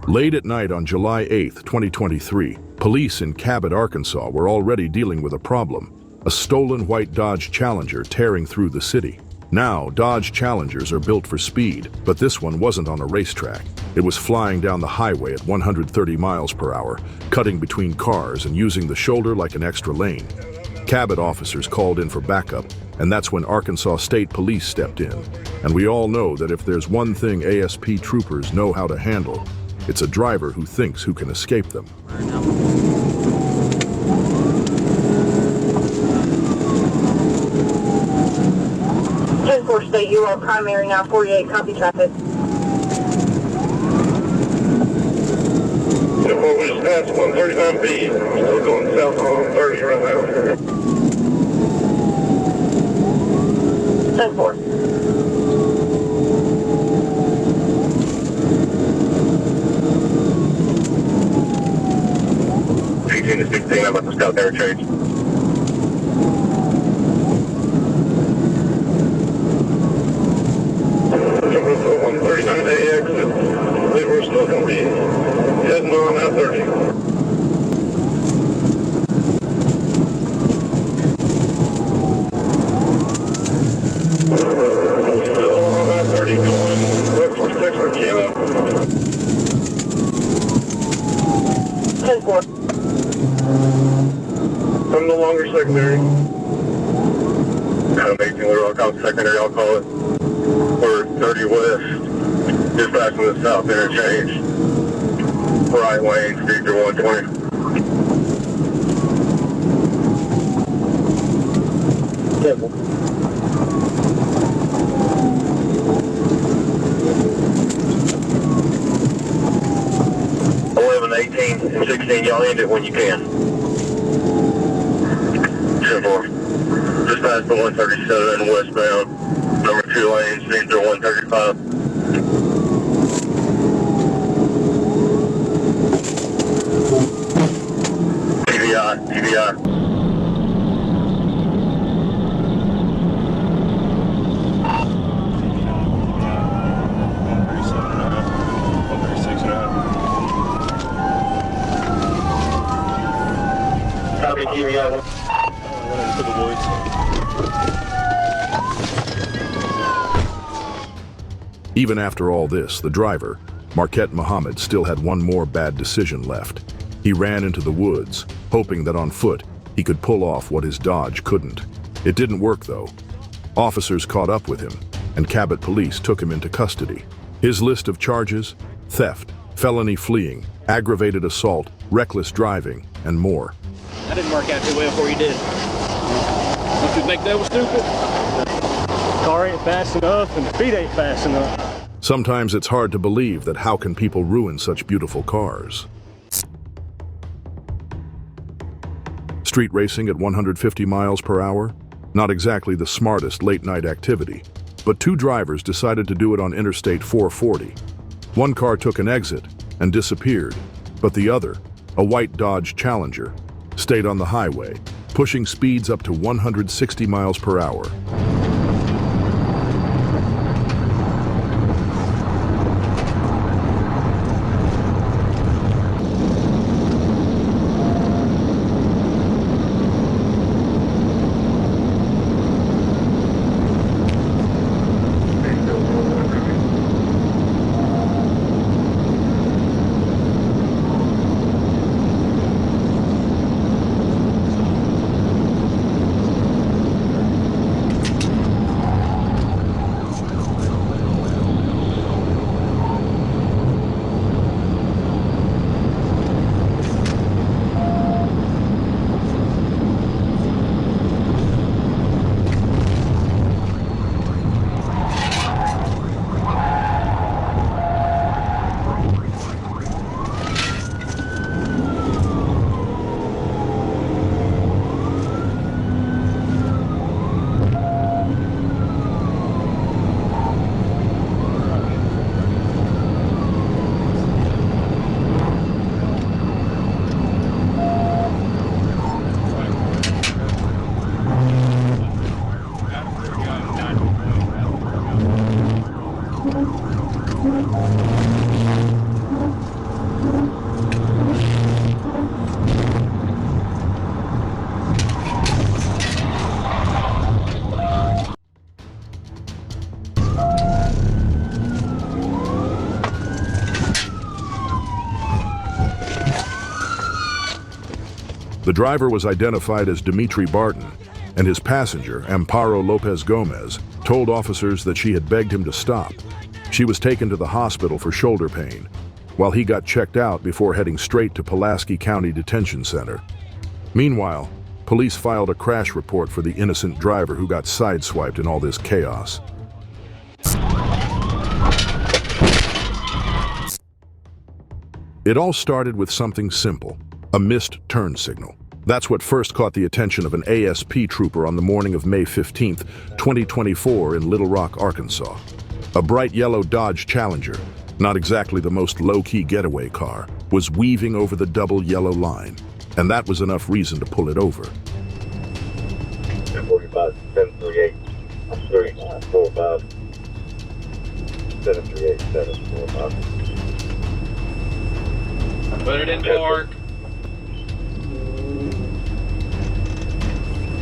Late at night on July 8, 2023, police in Cabot, Arkansas were already dealing with a problem: a stolen white Dodge Challenger tearing through the city. Now, Dodge Challengers are built for speed, but this one wasn't on a racetrack. It was flying down the highway at 130 miles per hour, cutting between cars and using the shoulder like an extra lane. Cabot officers called in for backup, and that's when Arkansas State Police stepped in. And we all know that if there's one thing ASP troopers know how to handle, it's a driver who thinks who can escape them. 10-4 State, you are primary now, 48, copy traffic. 10-4, we just passed 139B, still going south on 30 right now. 10-4. To 16, I'm about to scout their change. 139A exit. I think we're still going to be heading on that 30. Still on that 30 going west for 6 for Kilo. 10-4. I'm no longer secondary. 18 Little Rock, I'm secondary, I'll call it. We're 30 west, just passing the south interchange. Right lane, speed to 120. Careful. 11, 18, and 16, y'all end it when you can. 10-4. Just past the 137 westbound, number 2 lane, speed to 135. TVI. Copy, TVI. To the woods. Even after all this, the driver, Marquette Muhammad, still had one more bad decision left. He ran into the woods, hoping that on foot he could pull off what his Dodge couldn't. It didn't work, though. Officers caught up with him, and Cabot police took him into custody. His list of charges: theft, felony fleeing, aggravated assault, reckless driving, and more. That didn't work out too well for you, did it? Don't you think that was stupid? Car ain't fast enough and the feet ain't fast enough. Sometimes it's hard to believe that how can people ruin such beautiful cars. Street racing at 150 miles per hour? Not exactly the smartest late-night activity, but two drivers decided to do it on Interstate 440. One car took an exit and disappeared, but the other, a white Dodge Challenger, stayed on the highway, pushing speeds up to 160 miles per hour. The driver was identified as Dimitri Barton, and his passenger, Amparo Lopez Gomez, told officers that she had begged him to stop. She was taken to the hospital for shoulder pain, while he got checked out before heading straight to Pulaski County Detention Center. Meanwhile, police filed a crash report for the innocent driver who got sideswiped in all this chaos. It all started with something simple, a missed turn signal. That's what first caught the attention of an ASP trooper on the morning of May 15, 2024 in Little Rock, Arkansas. A bright yellow Dodge Challenger, not exactly the most low-key getaway car, was weaving over the double yellow line, and that was enough reason to pull it over. 45, 738, 45, 738, 745. Put it in park.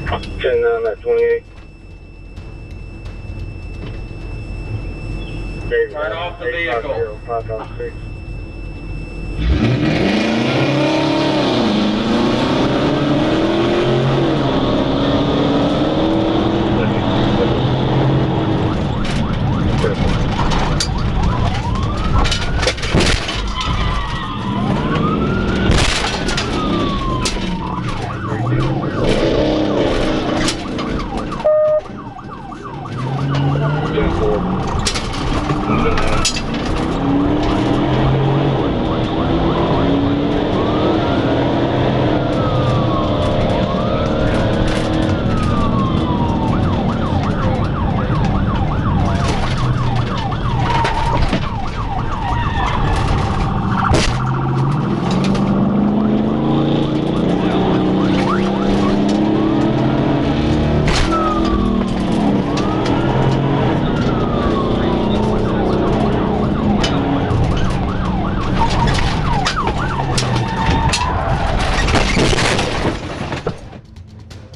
10-9 at 28. Turn off the vehicle. 556.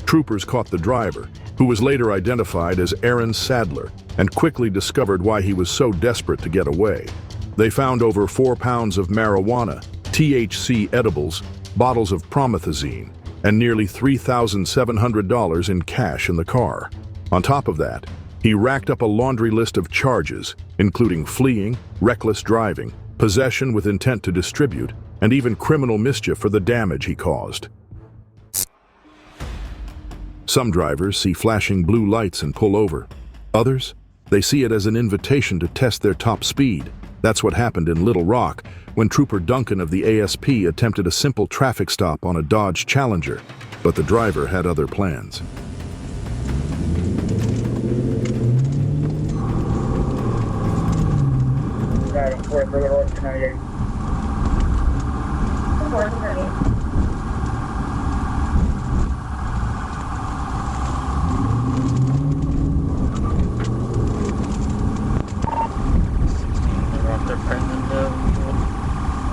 Troopers caught the driver, who was later identified as Aaron Sadler, and quickly discovered why he was so desperate to get away. They found over 4 pounds of marijuana, THC edibles, bottles of promethazine, and nearly $3,700 in cash in the car. On top of that, he racked up a laundry list of charges, including fleeing, reckless driving, possession with intent to distribute, and even criminal mischief for the damage he caused. Some drivers see flashing blue lights and pull over. Others, they see it as an invitation to test their top speed. That's what happened in Little Rock when Trooper Duncan of the ASP attempted a simple traffic stop on a Dodge Challenger, but the driver had other plans. Driving 498. 498. They're Princetonville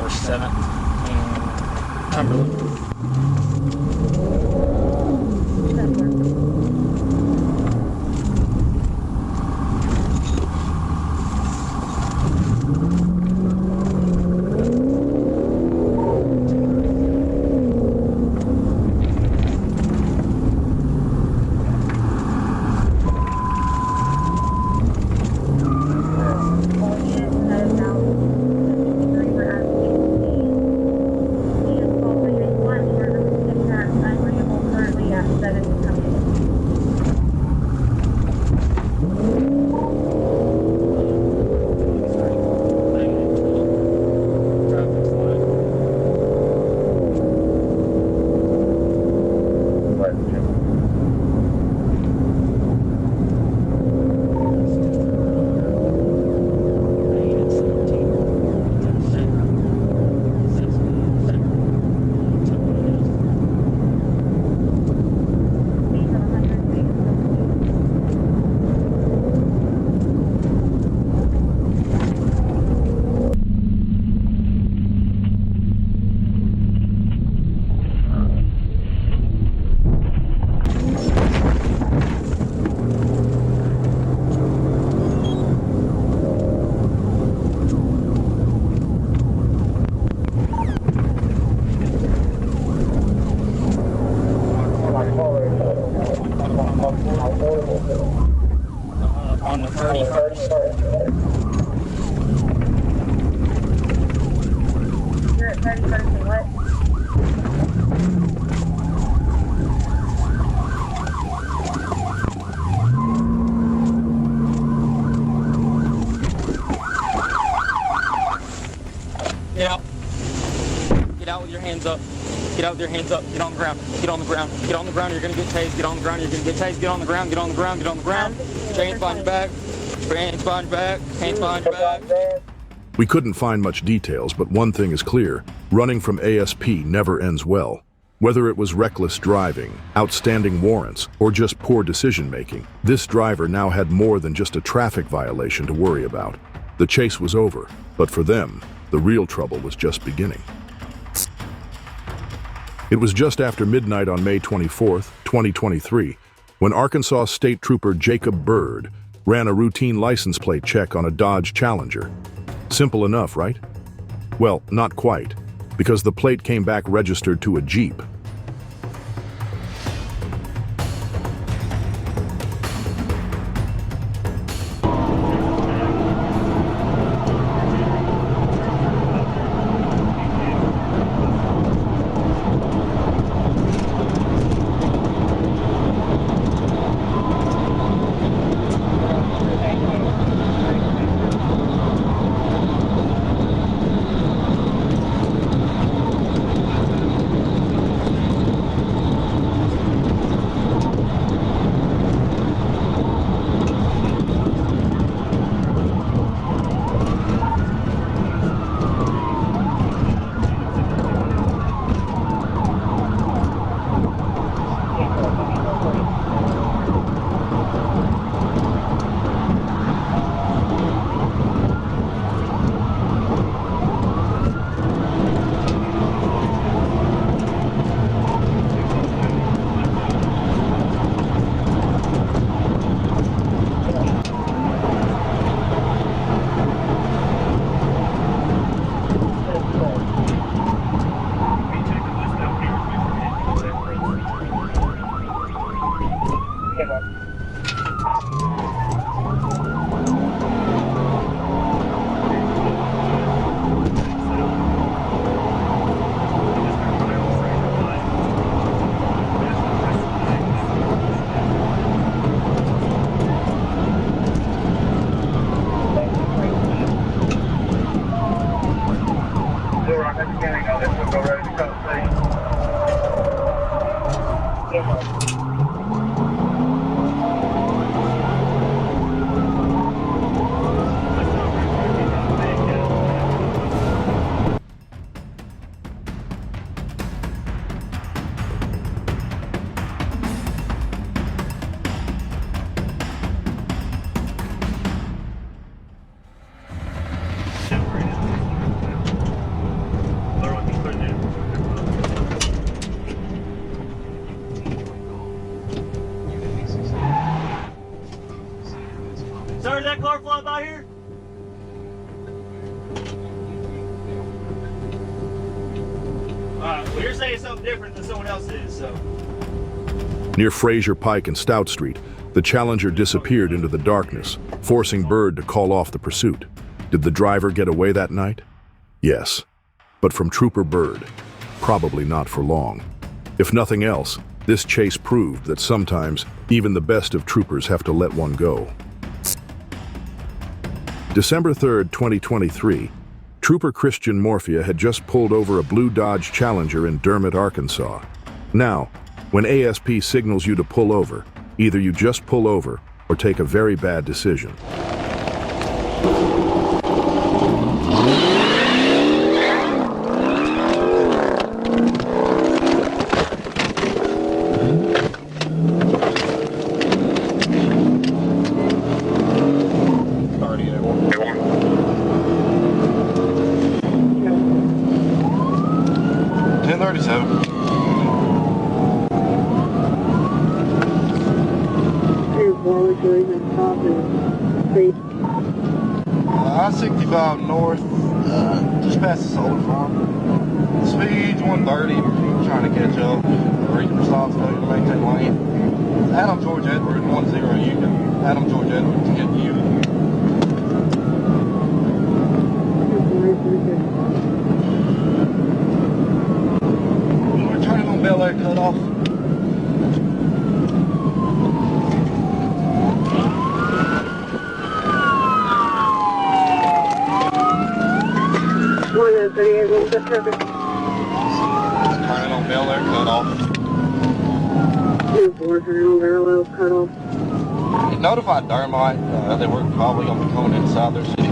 or 7th and Cumberland. On the 31st. You're at 31st and what? Get out. Get out with your hands up. Get out with your hands up. Get on the ground. Get on the ground. Get on the ground. You're going to get tased. Get on the ground. You're going to get tased. Get on the ground. Get on the ground. Get on the ground. Chains behind your back. Hands behind your back. Hands behind your back. We couldn't find much details, but one thing is clear. Running from ASP never ends well. Whether it was reckless driving, outstanding warrants, or just poor decision-making, this driver now had more than just a traffic violation to worry about. The chase was over, but for them, the real trouble was just beginning. It was just after midnight on May 24th, 2023, when Arkansas State Trooper Jacob Byrd ran a routine license plate check on a Dodge Challenger. Simple enough, right? Well, not quite, because the plate came back registered to a Jeep. Sir, is that car flying by here? Alright, well you're saying something different than someone else is, so. Near Fraser Pike and Stout Street, the Challenger disappeared into the darkness, forcing Byrd to call off the pursuit. Did the driver get away that night? Yes, but from Trooper Byrd, probably not for long. If nothing else, this chase proved that sometimes even the best of troopers have to let one go. December 3rd, 2023, Trooper Christian Morphia had just pulled over a blue Dodge Challenger in Dermott, Arkansas. Now, when ASP signals you to pull over, either you just pull over or take a very bad decision. I-65 north, just past the solar farm. Speed's 130. We're trying to catch up. Reasonable stops, failure to maintain lane. Adam George Edwards, 10 Union. Adam George Edwards, get you. We're turning on Bel Air cutoff. Turning on Bel Air cutoff. It notified Thermite. They were probably going to be coming inside their city.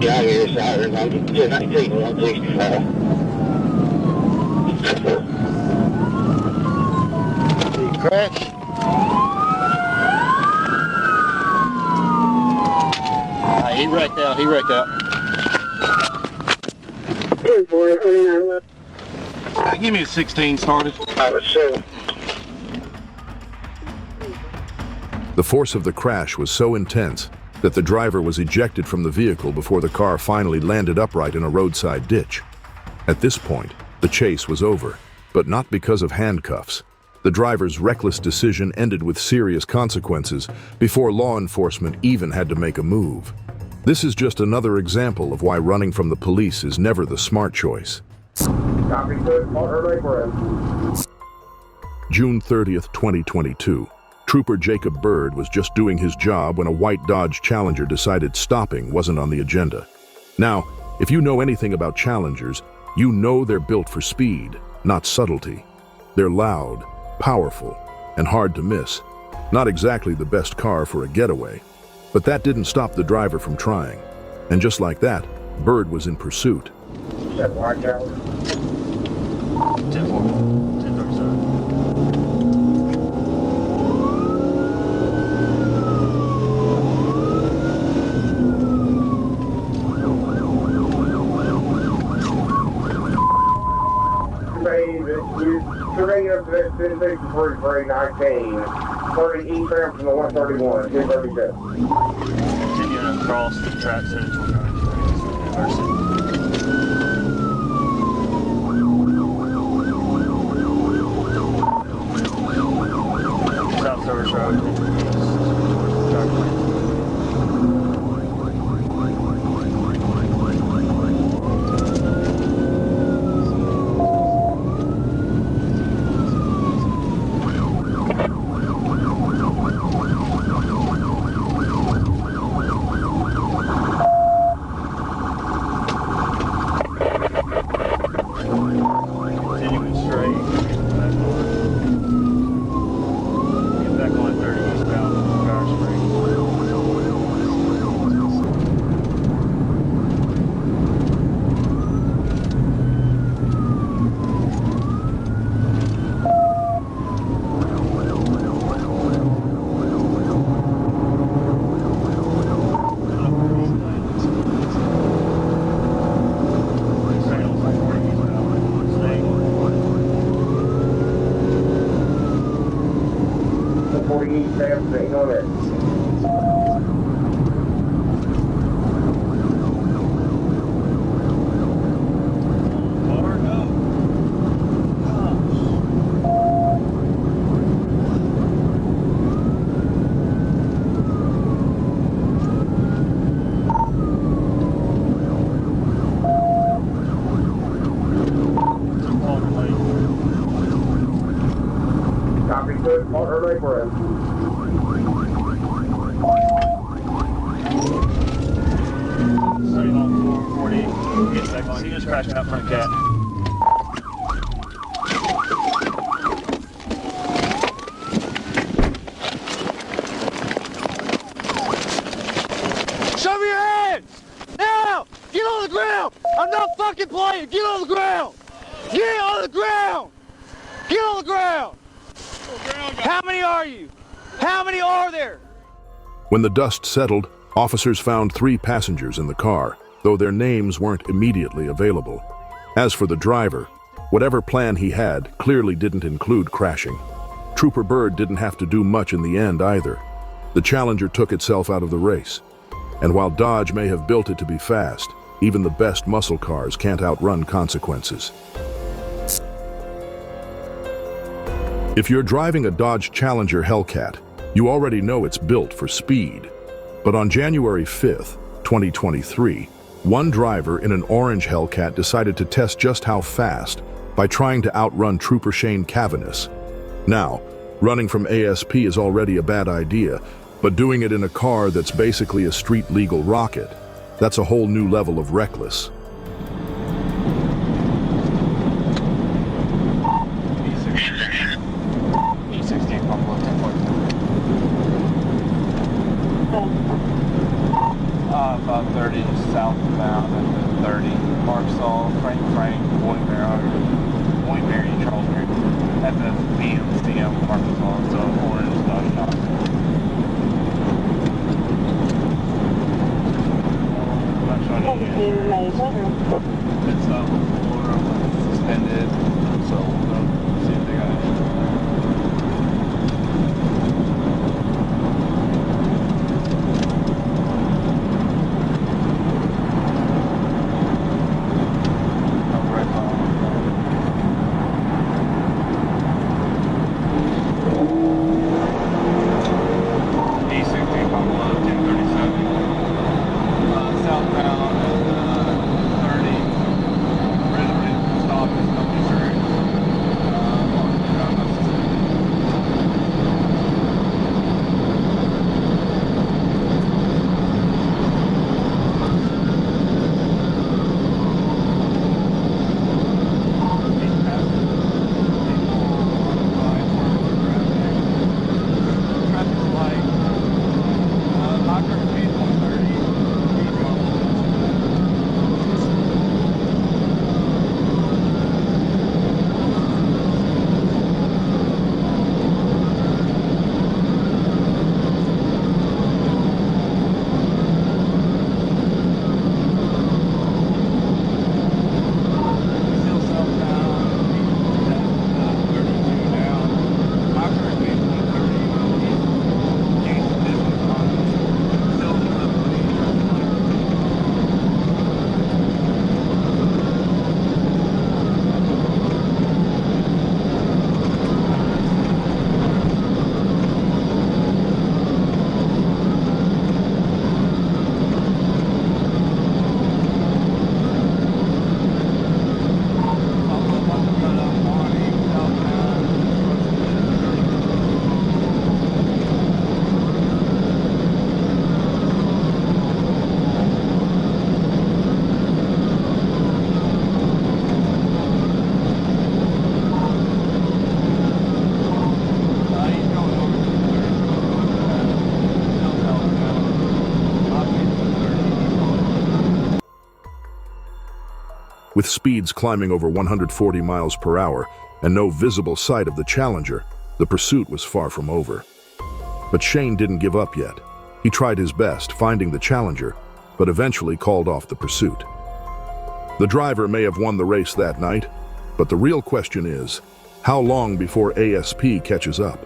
Yeah, I hear sirens. I'm just 19, 165. Crash. He wrecked out. Give me a 16 started. I was so. The force of the crash was so intense that the driver was ejected from the vehicle before the car finally landed upright in a roadside ditch. At this point, the chase was over, but not because of handcuffs. The driver's reckless decision ended with serious consequences before law enforcement even had to make a move. This is just another example of why running from the police is never the smart choice. June 30th, 2022. Trooper Jacob Bird was just doing his job when a white Dodge Challenger decided stopping wasn't on the agenda. Now, if you know anything about Challengers, you know they're built for speed, not subtlety. They're loud, powerful, and hard to miss. Not exactly the best car for a getaway, but that didn't stop the driver from trying. And just like that, Bird was in pursuit. 1037. Surveyor to that 1063 30 eastbound from the 131, 1037. Continuing across the track central South Service Road. Continuing straight. Get back on 30 eastbound Power Spring. He just crashed out front of Cat. Show me your hands! Now! Get on the ground! I'm not fucking playing! Get on the ground! Get on the ground! Get on the ground! How many are you? How many are there? When the dust settled, Officers found 3 passengers in the car, though their names weren't immediately available. As for the driver, whatever plan he had clearly didn't include crashing. Trooper Bird didn't have to do much in the end either. The Challenger took itself out of the race. And while Dodge may have built it to be fast, even the best muscle cars can't outrun consequences. If you're driving a Dodge Challenger Hellcat, you already know it's built for speed. But on January 5th, 2023, one driver in an orange Hellcat decided to test just how fast by trying to outrun Trooper Shane Cavanis. Now, running from ASP is already a bad idea, but doing it in a car that's basically a street-legal rocket, that's a whole new level of reckless. About 30 southbound and then 30 Marksall, Frank, Point Mary, Charles Mary, at the BMCM Marksall, so orange Dodge Challenger. It's suspended, so we'll go see if they got it. With speeds climbing over 140 miles per hour and no visible sight of the Challenger, the pursuit was far from over. But Shane didn't give up yet. He tried his best finding the Challenger, but eventually called off the pursuit. The driver may have won the race that night, but the real question is, how long before ASP catches up?